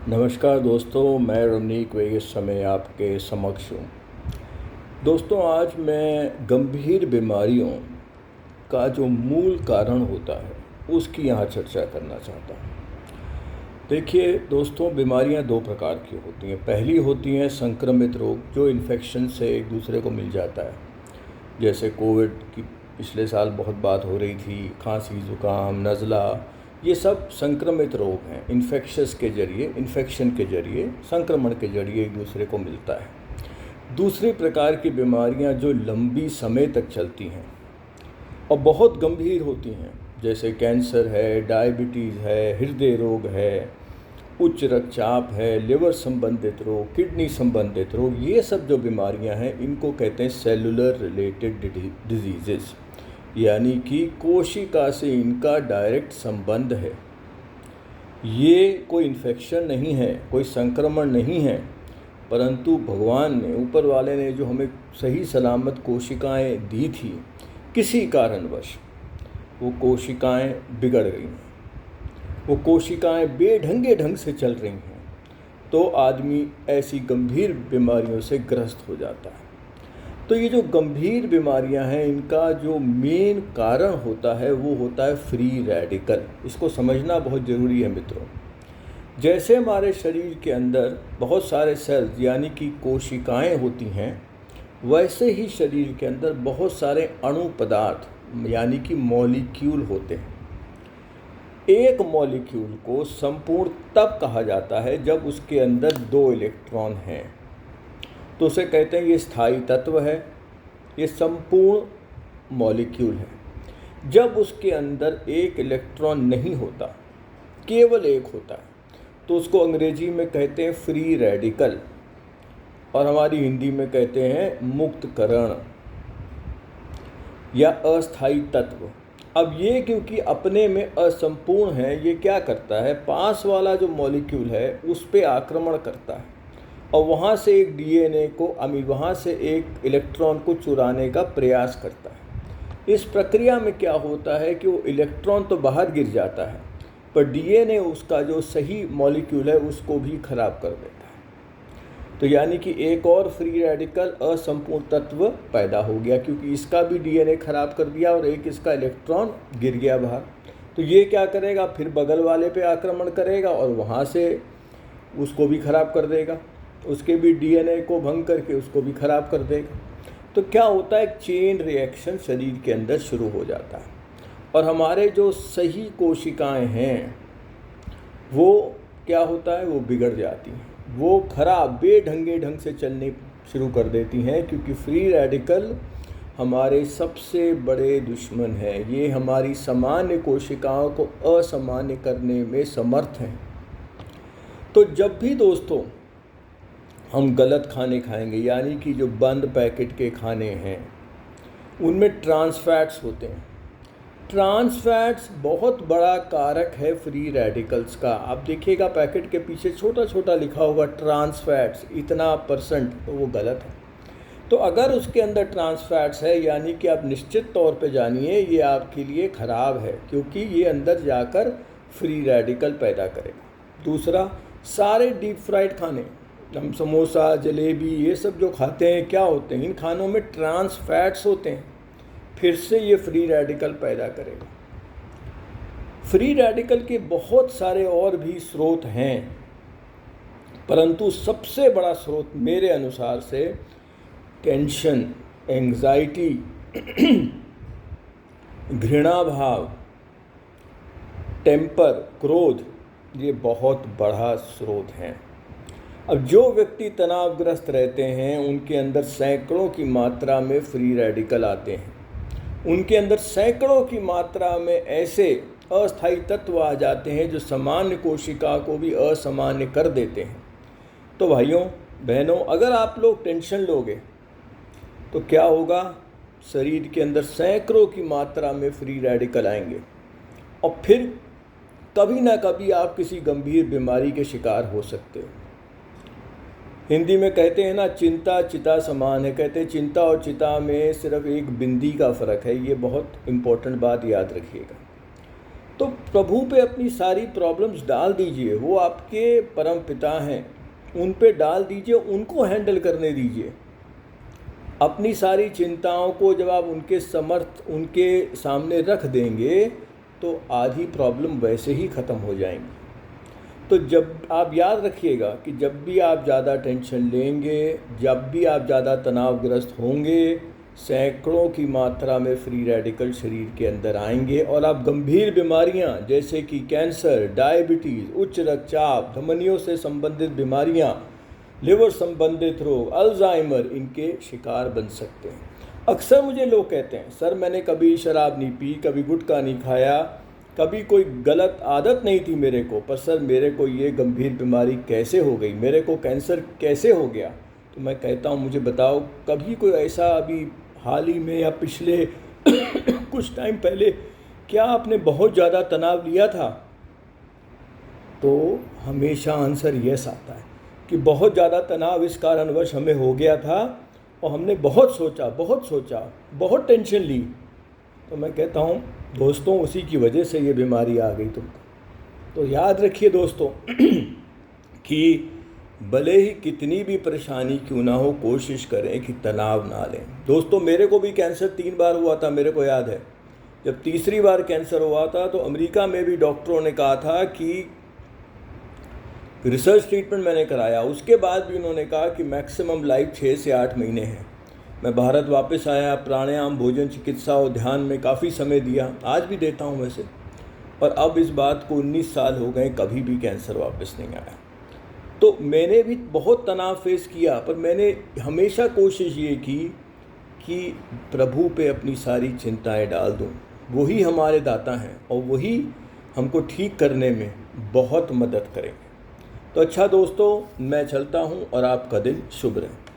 नमस्कार दोस्तों, मैं रमनीक वे इस समय आपके समक्ष हूँ। दोस्तों, आज मैं गंभीर बीमारियों का जो मूल कारण होता है उसकी यहाँ चर्चा करना चाहता हूँ। देखिए दोस्तों, बीमारियाँ दो प्रकार की होती हैं। पहली होती हैं संक्रमित रोग, जो इन्फेक्शन से एक दूसरे को मिल जाता है, जैसे कोविड की पिछले साल बहुत बात हो रही थी, खांसी, ज़ुकाम, नज़ला, ये सब संक्रमित रोग हैं। इन्फेक्शन के जरिए, संक्रमण के जरिए एक दूसरे को मिलता है। दूसरी प्रकार की बीमारियां जो लंबी समय तक चलती हैं और बहुत गंभीर होती हैं, जैसे कैंसर है, डायबिटीज़ है, हृदय रोग है, उच्च रक्तचाप है, लिवर संबंधित रोग, किडनी संबंधित रोग, ये सब जो बीमारियां हैं इनको कहते हैं सेलुलर रिलेटेड डिजीज़ेस, यानी कि कोशिका से इनका डायरेक्ट संबंध है। ये कोई इन्फेक्शन नहीं है, कोई संक्रमण नहीं है, परंतु भगवान ने, ऊपर वाले ने जो हमें सही सलामत कोशिकाएं दी थी, किसी कारणवश वो कोशिकाएं बिगड़ गई हैं, वो कोशिकाएं बेढंगे ढंग से चल रही हैं, तो आदमी ऐसी गंभीर बीमारियों से ग्रस्त हो जाता है। तो ये जो गंभीर बीमारियां हैं, इनका जो मेन कारण होता है वो होता है फ्री रेडिकल। इसको समझना बहुत ज़रूरी है मित्रों। जैसे हमारे शरीर के अंदर बहुत सारे सेल्स यानी कि कोशिकाएं होती हैं, वैसे ही शरीर के अंदर बहुत सारे अणु पदार्थ यानी कि मॉलिक्यूल होते हैं। एक मॉलिक्यूल को संपूर्ण तब कहा जाता है जब उसके अंदर 2 इलेक्ट्रॉन हैं, तो उसे कहते हैं ये स्थायी तत्व है, ये संपूर्ण मॉलिक्यूल है। जब उसके अंदर एक इलेक्ट्रॉन नहीं होता, केवल एक होता है, तो उसको अंग्रेजी में कहते हैं फ्री रेडिकल, और हमारी हिंदी में कहते हैं मुक्त करण या अस्थायी तत्व। अब ये क्योंकि अपने में असंपूर्ण है, ये क्या करता है, पास वाला जो मॉलिक्यूल है उस पर आक्रमण करता है और वहाँ से एक डीएनए को, वहाँ से एक इलेक्ट्रॉन को चुराने का प्रयास करता है। इस प्रक्रिया में क्या होता है कि वो इलेक्ट्रॉन तो बाहर गिर जाता है, पर डीएनए उसका जो सही मॉलिक्यूल है उसको भी खराब कर देता है। तो यानी कि एक और फ्री रेडिकल असंपूर्ण तत्व पैदा हो गया, क्योंकि इसका भी डीएनए खराब कर दिया और एक इसका इलेक्ट्रॉन गिर गया बाहर। तो ये क्या करेगा, फिर बगल वाले पे आक्रमण करेगा और वहाँ से उसको भी खराब कर देगा, उसके भी डीएनए को भंग करके उसको भी खराब कर देगा। तो क्या होता है, एक चेन रिएक्शन शरीर के अंदर शुरू हो जाता है और हमारे जो सही कोशिकाएं हैं वो क्या होता है, वो बिगड़ जाती हैं, वो खराब बेढंगे ढंग से चलने शुरू कर देती हैं, क्योंकि फ्री रेडिकल हमारे सबसे बड़े दुश्मन हैं। ये हमारी सामान्य कोशिकाओं को असामान्य करने में समर्थ हैं। तो जब भी दोस्तों हम गलत खाने खाएंगे, यानी कि जो बंद पैकेट के खाने हैं उनमें ट्रांस फैट्स होते हैं। ट्रांस फैट्स बहुत बड़ा कारक है फ्री रेडिकल्स का। आप देखिएगा पैकेट के पीछे छोटा छोटा लिखा होगा ट्रांस फैट्स इतना %, तो वो गलत है। तो अगर उसके अंदर ट्रांस फैट्स है, यानी कि आप निश्चित तौर पे जानिए ये आपके लिए ख़राब है, क्योंकि ये अंदर जाकर फ्री रेडिकल पैदा करेगा। दूसरा, सारे डीप फ्राइड खाने, हम समोसा, जलेबी, ये सब जो खाते हैं, क्या होते हैं, इन खानों में ट्रांस फैट्स होते हैं, फिर से ये फ्री रेडिकल पैदा करेगा। फ्री रेडिकल के बहुत सारे और भी स्रोत हैं, परंतु सबसे बड़ा स्रोत मेरे अनुसार से टेंशन, एंग्जाइटी, घृणा भाव, टेम्पर, क्रोध, ये बहुत बड़ा स्रोत हैं। अब जो व्यक्ति तनावग्रस्त रहते हैं उनके अंदर सैकड़ों की मात्रा में फ्री रेडिकल आते हैं, उनके अंदर सैकड़ों की मात्रा में ऐसे अस्थायी तत्व आ जाते हैं जो सामान्य कोशिका को भी असामान्य कर देते हैं। तो भाइयों बहनों, अगर आप लोग टेंशन लोगे तो क्या होगा, शरीर के अंदर सैकड़ों की मात्रा में फ्री रेडिकल आएंगे और फिर कभी ना कभी आप किसी गंभीर बीमारी के शिकार हो सकते हो। हिंदी में कहते हैं ना, चिंता चिता समान है। कहते हैं चिंता और चिता में सिर्फ एक बिंदी का फ़र्क है। ये बहुत इम्पोर्टेंट बात याद रखिएगा। तो प्रभु पे अपनी सारी प्रॉब्लम्स डाल दीजिए, वो आपके परम पिता हैं, उन पे डाल दीजिए, उनको हैंडल करने दीजिए। अपनी सारी चिंताओं को जब आप उनके सामने रख देंगे तो आधी प्रॉब्लम वैसे ही ख़त्म हो जाएंगी। तो जब आप याद रखिएगा कि जब भी आप ज़्यादा टेंशन लेंगे, जब भी आप ज़्यादा तनावग्रस्त होंगे, सैकड़ों की मात्रा में फ्री रेडिकल शरीर के अंदर आएंगे और आप गंभीर बीमारियां जैसे कि कैंसर, डायबिटीज़, उच्च रक्तचाप, धमनियों से संबंधित बीमारियां, लिवर संबंधित रोग, अल्जाइमर, इनके शिकार बन सकते हैं। अक्सर मुझे लोग कहते हैं, सर मैंने कभी शराब नहीं पी, कभी गुटखा नहीं खाया, कभी कोई गलत आदत नहीं थी मेरे को, पर सर मेरे को ये गंभीर बीमारी कैसे हो गई, मेरे को कैंसर कैसे हो गया? तो मैं कहता हूँ मुझे बताओ, कभी कोई ऐसा अभी हाल ही में या पिछले कुछ टाइम पहले क्या आपने बहुत ज़्यादा तनाव लिया था? तो हमेशा आंसर यस आता है कि बहुत ज़्यादा तनाव इस कारणवश हमें हो गया था और हमने बहुत सोचा, बहुत टेंशन ली। तो मैं कहता हूँ दोस्तों, उसी की वजह से ये बीमारी आ गई तुमको। तो याद रखिए दोस्तों कि भले ही कितनी भी परेशानी क्यों ना हो, कोशिश करें कि तनाव ना लें। दोस्तों मेरे को भी कैंसर 3 बार हुआ था, मेरे को याद है। जब तीसरी बार कैंसर हुआ था तो अमेरिका में भी डॉक्टरों ने कहा था कि रिसर्च ट्रीटमेंट मैंने कराया, उसके बाद भी उन्होंने कहा कि मैक्सिमम लाइफ 6 से 8 महीने है। मैं भारत वापस आया, प्राणायाम, भोजन, चिकित्सा और ध्यान में काफ़ी समय दिया, आज भी देता हूँ वैसे। और अब इस बात को 19 साल हो गए, कभी भी कैंसर वापस नहीं आया। तो मैंने भी बहुत तनाव फेस किया, पर मैंने हमेशा कोशिश ये की कि प्रभु पे अपनी सारी चिंताएं डाल दूं। वही हमारे दाता हैं और वही हमको ठीक करने में बहुत मदद करेंगे। तो अच्छा दोस्तों, मैं चलता हूं और आपका दिन शुभ रहे।